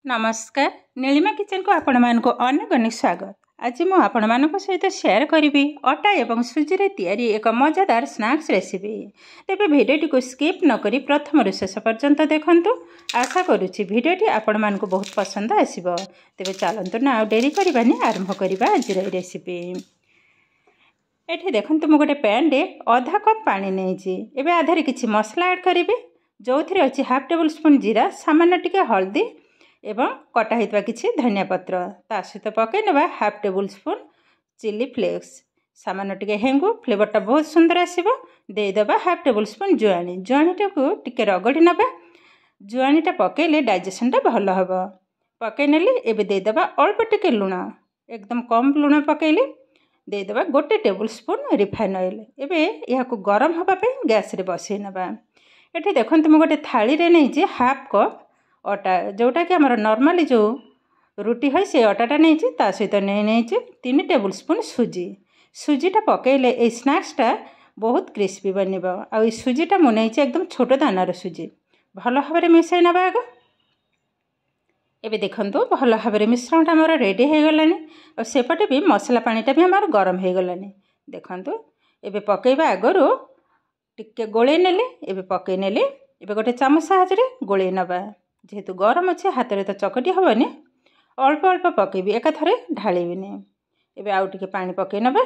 नमस्कार नीलिमा किचन को आपण मानक अनेक अनेक स्वागत। आज मु आपण मानक सहित शेयर करी अटा एवं सुजी रे तैयारी एक मजादार स्नैक्स रेसिपी। तेबे भिडियोटी को स्किप न करी प्रथम रु शेष पर्यंत देखंतु। आशा करूची भिडियोटी आपण मानक बहुत पसंद आसीबो। तेबे चलंतु ना डेरी करबानी आरंभ करबा आज रेसिपी। एठी देखंतु मु गोटे पैन रे आधा कप पानी नेछि। एबे आधारे किछि मसला ऐड करिवे जोथिरे अछि हाफ टेबल स्पून जीरा, सामान्य टिके हल्दी एवं कटा होता किसी धनिया पत्र ता सहित पकई ना half tablespoon chili flakes, सामान्य टिके हेंगु फ्लेवरटा बहुत सुंदर आसीबो। देदेबा हाफ टेबल स्पून जुआनी, जुआनीटा को टिके रगड़ी नबा। जुआनीटा पकईले डाइजेशनटा भल हम पकई नेली। एबे देदेबा अल्प टिके लुण, एकदम कम लुण पकईले। देदेबा गोटे टेबल स्पून रिफाइन ऑयल। एबे यह गरम होगापी गैस रे बसई नबा। एठी देखंतु मु गोटे थाली रे नहीं हाफ कप अटा जोटा कि आमर नॉर्मली जो रुटी है से अटाटा नहीं सहित नहीं 3 टेबल स्पून सुजी। सुजीटा पकईले ए स्नैक्सटा बहुत क्रिस्पी बनब। आ सुजीटा मु नहीं एकदम छोट दानार सुजी भल भाव मिसई नवा आग। एबे देखंतु भल भाव मिश्रणटा आमर रेडी हो गलानी और सेपटे भी मसला पानीटा भी आमर गरम हो गलानी। देखंतु एबे पकईबा आगरु टिके गोले नेले। एबे पकई नेले। एबे गोटे चामच साहाय्य गोले नबा। जेहेतु गरम अच्छे हाथ में तो चकटी हेनी, अल्प अल्प पकईबी एका थरे ढालिबिनी। एबे आउ टिके पानी पकई नबा।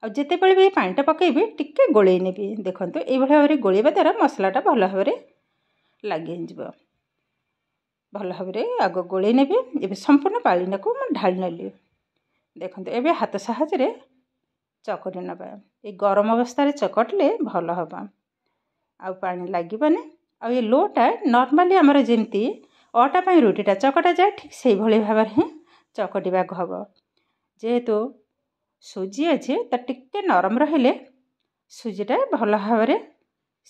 आ जितेबाला भी पानीटा पकईबी टिके गोले नेबी। देखंतु एई भली भाबरे गोलेबा द्वारा मसलाटा भल भाबरे लागि जिवो। भल भाबरे आग गोले नेबी। एबे संपूर्ण पानीटा को म ढाली नेली। देखंतु एबे हाथ साहाय्य चकटी नबा। ए गरम अवस्था रे चकटले भल हबा, आ पानी लागिबानी। आ ये लोटा नॉर्मली आमर जमती अटा पाई रुटीटा चकटा जाए ठीक से भली भाव ही चकटिबा हम। जेहेतु सुजी अच्छे तो टिके नरम रहिले सुजीटा भल भाव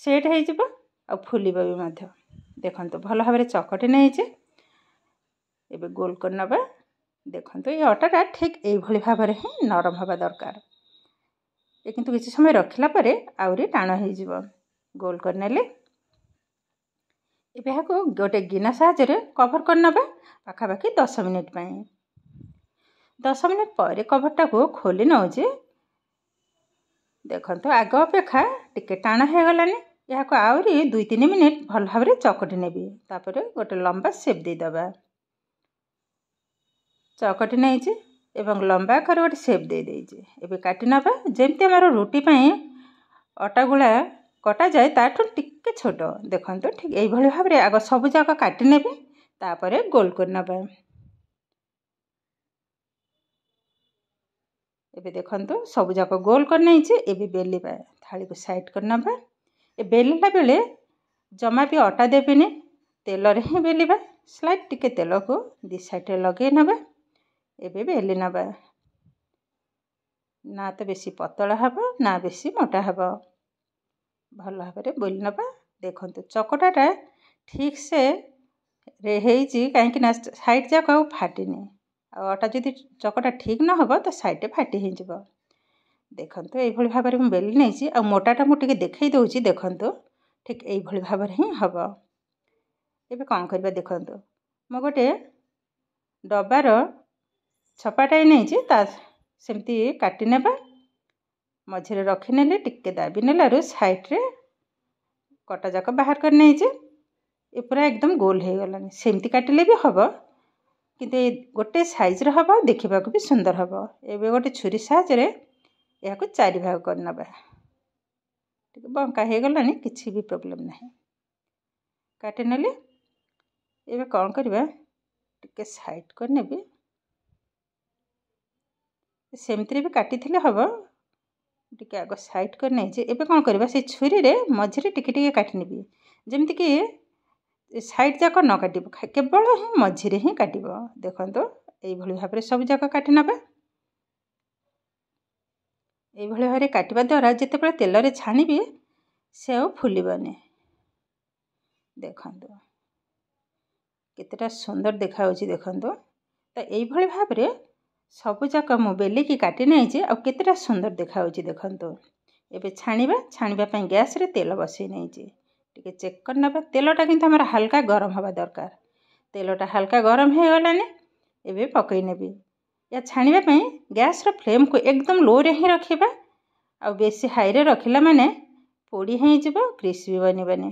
सेट हो फुलब भी। देखंतु भल भाव चकटी नहीं एबे गोल कर नबा। देखंतु ये अटाटा ठीक यही भाव ही नरम हवा दरकार। ये किंतु किसी समय रखिला परे आउरी टाण हो गोल कर नेले। एबे को गोटे गिना साहाय्य कभर कर नबा पाखापाखि 10 मिनिट पाई। 10 मिनिट पर कभरटा को खोली नौजे। देखंतु आग अपेक्षा टिके टाण हो गलानी। यह को आउरी 2-3 मिनिट भल भाव चकटी नेबी। तापर गोटे लंबा शेप दे दबा। चकटी नहीं एवं लंबा कर गोटे शेप दे देजे। एबे काटी नबा जेमती हमर रुटी पाई अटा गुला कटा जाए ताठू टिके छोट। देखंतु ठीक यही भाव में आग सब जाक काटी नेबी। तापरे गोल कर नबा। एबे देखंतु सब जाक गोल कर नहीं। एबे बेलिबा थाली को साइड कर नबा। ए बेलिला बेले जमा भी अटा देबेनी, तेल रे ही बेलिबा। स्लाइड टिके तेल को दी साइड रे लगे नबा। एबे बेली नबा। ना तो बेसी पतला हबो ना बेसी मोटा हबो, भल भाव बोली नबा। देखंतु चकटाटा ठीक से रेहेजी कहीं साइड जाक फाटिनी। आटा जदि चकटा ठीक न हो तो साइड फाटी हो। देखंतु यही भाव में बेली नहीं आ मोटाटा मुझे देखई दौची। देखंतु ठीक यही भाव ही हम। एबे कौन करबा देखंतु मो गोटे डबार छपाटाई नहीं सेमती काटी नेबा। मझे रखीने टिके दाबी नेलु साइड रे कटा जाक बाहर कर नहीं ये पूरा एकदम गोल हो गलानी। सेमती काटिले भी हम किंतु गोटे साइज रे हम देखा भी सुंदर हम। एबे गोटे छुरी साहाय्य या 4 भाग कर नबा। टिके बंका हो गलानी किसी भी प्रॉब्लम नहीं। काटी नेले। एबे कौन करबा टिके साइड कर नेबी। सेमती भी काटी थिले हम टिके आग साइड कर नहीं। एबे कौन करबा से छुरी रे मझे टिके टिके काटी नेबी। जेमती कि साइड जाक न काटिब, केवल ही मझे ही काटिब। देखंतु एई भली भाव में सब जाक काटी नबा। एई भली भाव काटिबा द्वारा जितेबाला तेल रे छाणीबी से आ फुलिबनी। देखंतु केतेटा सुंदर देखा होची। देखंतु तो एई भली भाव में सब जाक मु बेली की काटी नहीं आ केतेटा सुंदर देखा होची। देखंतु एबे छाणीबा पई गैस रे तेल बसई नहीं टिके चेक कर नबा। तेलटा किंतु हमर हल्का गरम हवा दरकार। तेलटा हल्का गरम हो गलानी एबे पकई नेबी या छाणिबा पई गैस रो फ्लेम को एकदम लो रे ही रखिबा आ बेसी हाई रे रखिला माने पोड़ी हे जिवो क्रिस्पी बनिबनी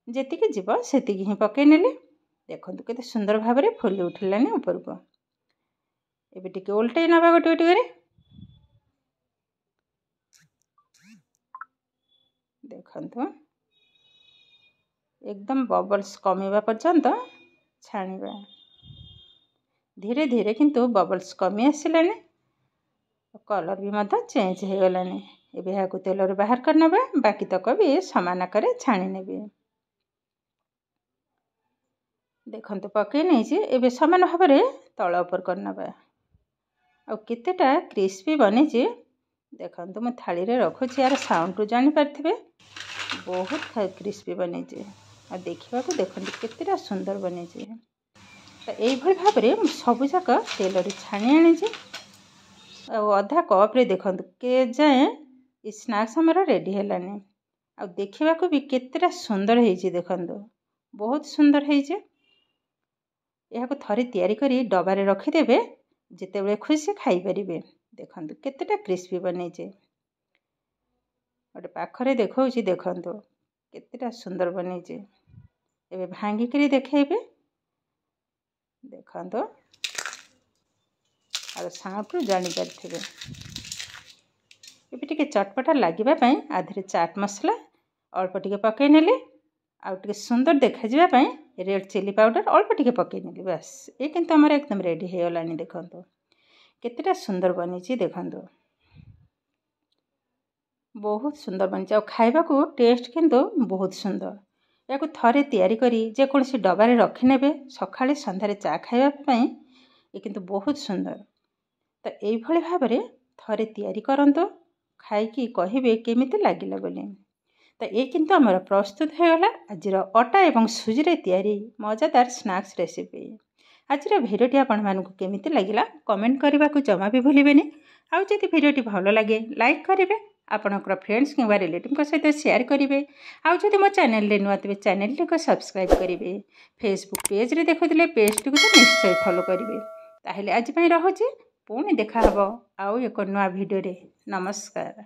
जेतिकी जीव सेतिकी ही पकई नेली देखंतु केते सुंदर भाव में फुली उठिलानी ऊपर को एबे टिके उल्टै नबा गोटे गोटे करे देखंतु एकदम बबल्स कमीबा पर्यंत छाणिबा धीरे धीरे किंतु बबल्स कमी आसिलानी कलर भी मत चेंज हो गलानी एबे हाकु तेलर बाहर कर नबा बाकी तक भी समान आकार छाणी नेबी देखंतु पकई नै जे एबे समान भाव में तळ ऊपर कर नबा आ केतेटा क्रिस्पी बनी जे देखंतु मु थाली रे रखुछि यार साउंड जानि पारथिबे बहुत क्रिस्पी बनी जे आ देखिबा को देखंतु केतेटा सुंदर बनी जे तो एई भली भाव में सब जाक तेल रे छाणी आनी जे आ आधा कप रे देखंतु के जाए ई स्नैक्स हमर रेडी हेलानी आ देखिबा को भी केतेटा सुंदर हे जे देखंतु बहुत सुंदर हे जे यहाँ को थरे तैयारी करी डबारे रखी देबे जेते बेले खुशी खाई परिबे देखंतु केतेटा क्रिस्पी बनै जे ओटे पाखरे देखौछि देखंतु केतेटा सुंदर बनै जे एबे भांगी करी देखेबे देखंतु आ साउंड जानि परथिबे एबे टिके चटपटा लागिबा पई आधरे चाट मसला अल्प टिके पकई नेले आ टिके सुंदर देखा जिबा पई रेड चिली पाउडर अल्प टिके पकई नेली बस ये किंतु हमर एकदम रेडी हे गलानी देखंतु केतेटा सुंदर बनी छी देखंतु बहुत सुंदर बनी आ खाइबा को टेस्ट किंतु बहुत सुंदर या को थरे तैयारी करी जे कोनसी डबारे रखि नेबे सखाळे संध्यारे चा खाइबा पई ये किंतु बहुत सुंदर तो एई भली भाव में थरे तैयारी करंतु खाइकी कहिबे केमिति लागिला बोली तो ये किंतु हमर प्रस्तुत हो गला आजिर अटा एवं सुजी रे तैयारी मजादार स्नैक्स रेसिपी आजिर भिडियोटी आपण मानकु केमिति लागिला कमेंट करबा को जमा भी भूलिबेनी आउ जदि भिडियोटी भलो लागे लाइक करिवे आपनकर फ्रेंड्स किंवा रिलेटिव सहित शेयर करिवे आउ जदि मो चैनल रे नुआ तबे चैनल को सब्सक्राइब करिवे फेसबुक पेज रे देखुथिले पेज को तो निश्चय फॉलो करिवे ताहेले आज पई रहउची पुणी देखा हबो आउ एक नुआ भिडियो रे नमस्कार।